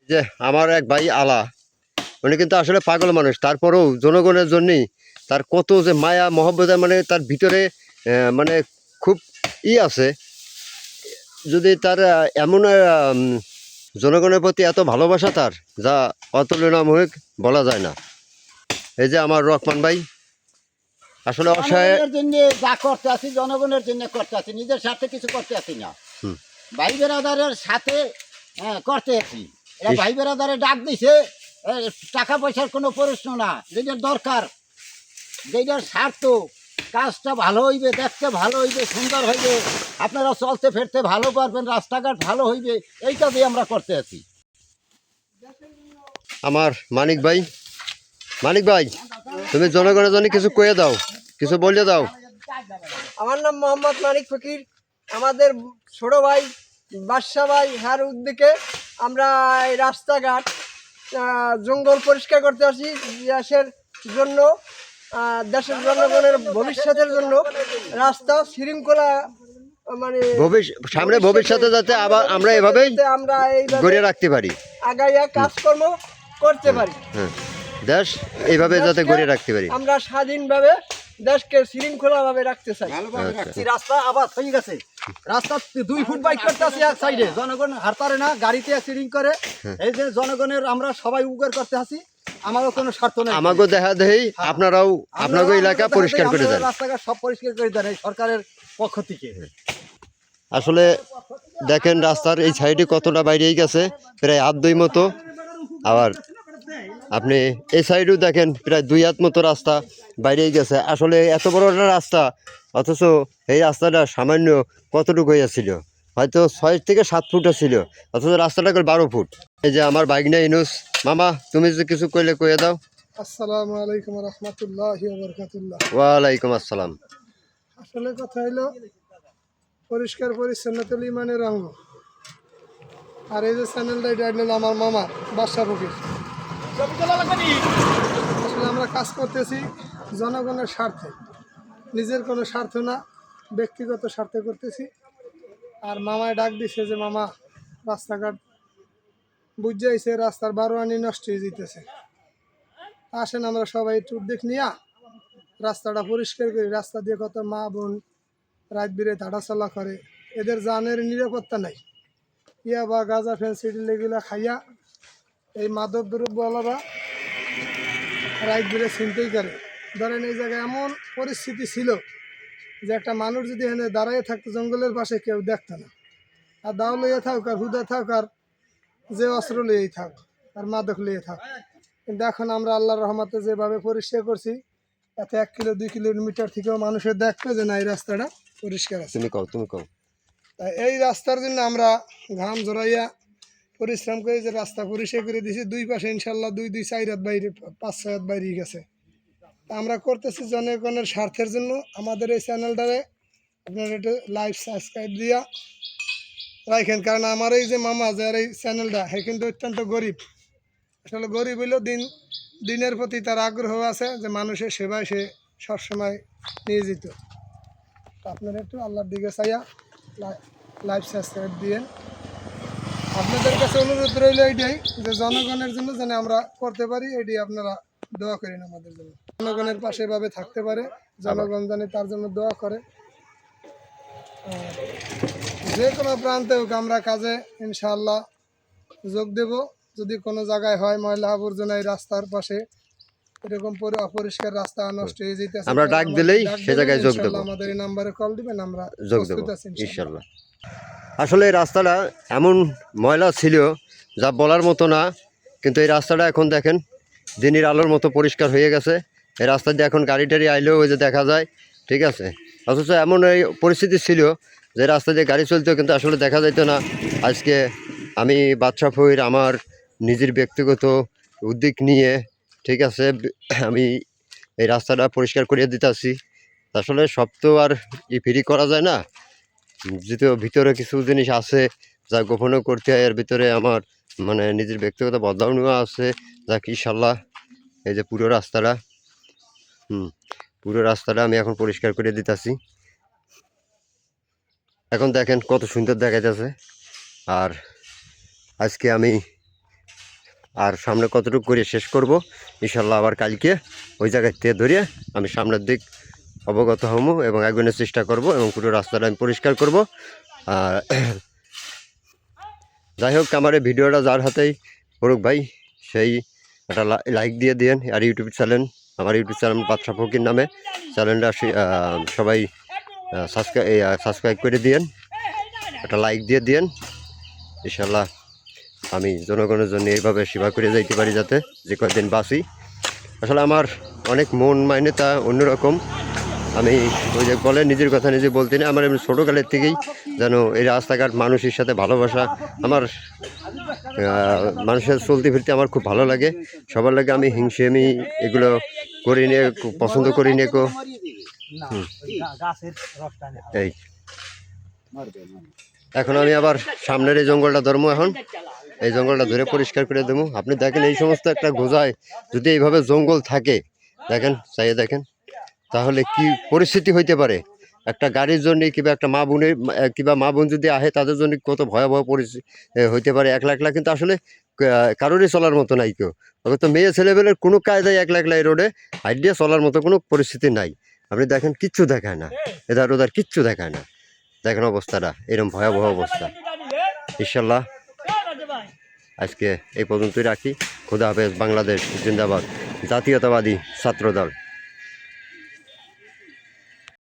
যে আমার এক ভাই আলা, উনি কিন্তু আসলে পাগল মানুষ, তারপরেও জনগণের জন্যই তার কত যে মায়া মহব্বত, মানে তার ভিতরে মানে খুব আছে। যদি তার এমন জনগণের প্রতি এত ভালোবাসা তার, যা অতুলনীয় বলা যায় না। এই যে আমার রহমান ভাই, আসলে অসহায় জনগণের জন্য যা করতে আছি, জনগণের জন্য করতে আছি, নিজের স্বার্থে কিছু করতে আছি না। ভাই বেরাদারের সাথে করতে আছি। এরা ভাই বেরাদারে ডাক দিছে, টাকা পয়সার কোনো প্রশ্ন না, যেটার দরকার, যেটার স্বার্থ, কাজটা ভালো হইবে, দেখতে ভালো হইবে, সুন্দর হইবে, আপনারা চলতে ফিরতে ভালো পারবেন, রাস্তাঘাট ভালো হইবে, এইটা দিয়ে আমরা করতে আছি। আমার মানিক ভাই, মানিক ভাই, তুমি জনগণের জন্য কিছু কয়ে দাও, কিছু বলে দাও। আমার নাম মোহাম্মদ মানিক ফকির। আমাদের ছোট ভাই বাদশা ভাই হার উদ্যোগে আমরা এই রাস্তাঘাট জঙ্গল পরিষ্কার করতে আসি, দেশের জন্য, দেশের জনগণের ভবিষ্যতের জন্য রাস্তা শৃঙ্খলা, মানে সামনে ভবিষ্যতে যাতে আবার আমরা এভাবেই আমরা এইভাবে গড়ে রাখতে পারি, আগাইয়া কাজকর্ম করতে পারি। দেশ এইভাবে যাতে গড়ে রাখতে পারি, আমরা স্বাধীনভাবে দেশকে শৃঙ্খলা ভাবে রাখতে চাই। রাস্তা আবার হয়ে গেছে, রাস্তা 2 ফুট বাইক করতে আছে এক সাইডে, জনগণ হারতারে না, গাড়িতে অ্যাক্সিডেন্ট করে। এই যে জনগণের আমরা সবাই উপকার করতে আসি, আমারও কোনো স্বার্থ নেই। আমাকেও দেখা দেই, আপনারাও আপনাদের এলাকা পরিষ্কার করে দেন, রাস্তাঘাট সব পরিষ্কার করে দেন এই সরকারের পক্ষ থেকে। আসলে দেখেন রাস্তার এই সাইডে কতটা বাইরেই গেছে, প্রায় হাত 2 মতো। আবার আপনি এই সাইডেও দেখেন প্রায় 2 হাত মতো রাস্তা বাইরেই গেছে। আসলে এত বড় একটা রাস্তা, অথচ এই রাস্তাটা সামান্য কতটুকু হয়েছিল, হয়তো 6 থেকে 7 ফুট ছিল, অথচ রাস্তাটা করে 12 ফুট। এই যে আমার বাইকনা ইনুস মামা, তুমি যে কিছু কইলে কয়ে দাও। আসসালামু আলাইকুম রহমতুল্লাহি ওয়া বারাকাতুল্লাহ। ওয়ালাইকুম আসসালাম। আসলে কথা হলো, পরিষ্কার পরিচ্ছন্নতা ইমানের অঙ্গ। আর এই যে চ্যানেলটা, এটা আমার মামা বাদশা ফকির। আসলে আমরা কাজ করতেছি জনগণের স্বার্থে, নিজের কোনো স্বার্থ না, ব্যক্তিগত স্বার্থে করতেছি। আর মামায় ডাক দিছে যে মামা রাস্তাঘাট বুঝাইছে, রাস্তার 12 আনি নষ্ট হয়ে যেতেছে, আসেন আমরা সবাই একটু উদ্যোগ নিয়ে রাস্তাটা পরিষ্কার করি। রাস্তা দিয়ে কত মা বোন রাত বিরে হাঁটাচলা করে, এদের জানের নিরাপত্তা নাই। ইয়া বা গাঁজা ফেন্সিডিল এগুলা খাইয়া এই মাদক দ্রব্যওয়ালারা রাত বিরে ছিনতাই করে। ধরেন এই জায়গায় এমন পরিস্থিতি ছিল যে একটা মানুষ যদি এখানে দাঁড়াইয়ে থাকতো জঙ্গলের পাশে, কেউ দেখতো না। আর দাও লইয়ে থাক আর হুদা থাক আর যে অস্ত্র লিয়েই থাক আর মাদক লিয়ে থাক, কিন্তু এখন আমরা আল্লাহর রহমতে যেভাবে পরিষ্কার করছি, এতে 1 কিলো 2 কিলোমিটার থেকেও মানুষের দেখবে যে না এই রাস্তাটা পরিষ্কার আছে। তুমি কও। তাই এই রাস্তার জন্য আমরা ঘাম জড়াইয়া পরিশ্রম করে যে রাস্তা পরিষ্কার করে দিয়েছি। 2 পাশে ইনশাল্লাহ 2-4 হাত বাইরে, 5-6 হাত বাইরে গেছে। তা আমরা করতেছি জনগণের স্বার্থের জন্য। আমাদের এই চ্যানেলটারে আপনারা একটু লাইভ সাবস্ক্রাইব দিয়া রাখেন, কারণ আমার এই যে মামা যার এই চ্যানেলটা, সে কিন্তু অত্যন্ত গরিব। আসলে গরিব হইলেও দিনের প্রতি তার আগ্রহ আছে, যে মানুষের সেবায় সে সবসময় নিয়োজিত। তো আপনারা একটু আল্লাহর দিকে চাইয়া লাইভ সাবস্ক্রাইব দিয়েন। আপনাদের কাছে অনুরোধ রইল এইটাই, যে জনগণের জন্য যেন আমরা করতে পারি, এটি আপনারা দোয়া করেন আমাদের জন্য, জনগণের পাশে এভাবে থাকতে পারে, জনগণ জানে তার জন্য দোয়া করে। যে কোনো প্রান্তে হোক আমরা কাজে ইনশাআল্লাহ যোগ দেব। যদি কোনো জায়গায় হয় ময়লা আবর্জনা এই রাস্তার পাশে এরকম অপরিষ্কার রাস্তা নষ্ট হয়ে যেতেছে, আমরা ডাক দিলেই সে জায়গায় যোগ দেব, আমাদের এই নাম্বারে কল দিবেন, আমরা যোগ দেব ইনশাআল্লাহ। আসলে এই রাস্তাটা এমন ময়লা ছিল যা বলার মতো না, কিন্তু এই রাস্তাটা এখন দেখেন দিনের আলোর মতো পরিষ্কার হয়ে গেছে। এই রাস্তা দিয়ে এখন গাড়ি টাড়ি আইলেও ওই যে দেখা যায়, ঠিক আছে। অথচ এমন এই পরিস্থিতি ছিল যে রাস্তা দিয়ে গাড়ি চলতো, কিন্তু আসলে দেখা যেত না। আজকে আমি বাদশা ফকির আমার নিজের ব্যক্তিগত উদ্যোগ নিয়ে, ঠিক আছে, আমি এই রাস্তাটা পরিষ্কার করিয়ে দিতেছি। আসলে সব তো আর ফ্রি করা যায় না, যেহেতু ভিতরে কিছু জিনিস আছে যা গোপনে করতে হয়। এর ভিতরে আমার মানে নিজের ব্যক্তিগত বদলাও আছে, যা ইনশাল্লাহ এই যে পুরো রাস্তাটা, পুরো রাস্তাটা আমি এখন পরিষ্কার করে দিতেছি। এখন দেখেন কত সুন্দর দেখা যাচ্ছে। আর আজকে আমি আর সামনে কতটুকু করে শেষ করব ইনশাল্লাহ আবার কালকে ওই জায়গায় তে ধরিয়ে আমি সামনের দিক অবগত হব এবং একজনের চেষ্টা করব এবং পুরো রাস্তাটা আমি পরিষ্কার করব। আর যাই হোক আমার এই ভিডিওটা যার হাতেই করুক ভাই সেই একটা লাইক দিয়ে দিন। আর ইউটিউব চ্যানেল আমার ইউটিউব চ্যানেল বাদশা ফকির নামে চ্যানেলটা সবাই সাবস্ক্রাইব করে দিন, একটা লাইক দিয়ে দিন। ইনশাল্লাহ আমি জনগণের জন্য এইভাবে সেবা করে যাইতে পারি যাতে যে কয়েকদিন বাঁচি। আসলে আমার অনেক মন মাইনেটা অন্যরকম। আমি ওই যে বলে নিজের কথা নিজে বলতে না, আমার এমনি ছোটোকালের থেকেই যেন এই রাস্তাঘাট মানুষের সাথে ভালোবাসা, আমার মানুষের চলতে ফিরতে আমার খুব ভালো লাগে। সবার লাগে আমি হিংসে আমি এগুলো করি নিয়ে পছন্দ করি নিয়ে এই এখন আমি আবার সামনের এই জঙ্গলটা ধরবো, এখন এই জঙ্গলটা ধরে পরিষ্কার করে দেবো। আপনি দেখেন এই সমস্ত একটা গোজায় যদি এইভাবে জঙ্গল থাকে, দেখেন চাইয়ে দেখেন তাহলে কি পরিস্থিতি হইতে পারে একটা গাড়ির জন্য, কিংবা একটা মা বোনের কিংবা মা বোন যদি আহে তাদের জন্য কত ভয়াবহ পরিস্থিতি হইতে পারে। একলা একলা কিন্তু আসলে কারোরই চলার মতো নাই কেউ, তো মেয়ে ছেলেবেলের কোনো কায়দায় একলা একলা এই রোডে হাইট দিয়ে চলার মতো কোনো পরিস্থিতি নাই। আপনি দেখেন কিচ্ছু দেখায় না, এদার ওদার কিচ্ছু দেখায় না। দেখেন অবস্থাটা এরকম ভয়াবহ অবস্থা। ইনশাল্লাহ আজকে এই পর্যন্তই রাখি। খোদা হাফেজ। বাংলাদেশ জিন্দাবাদ। জাতীয়তাবাদী ছাত্রদল।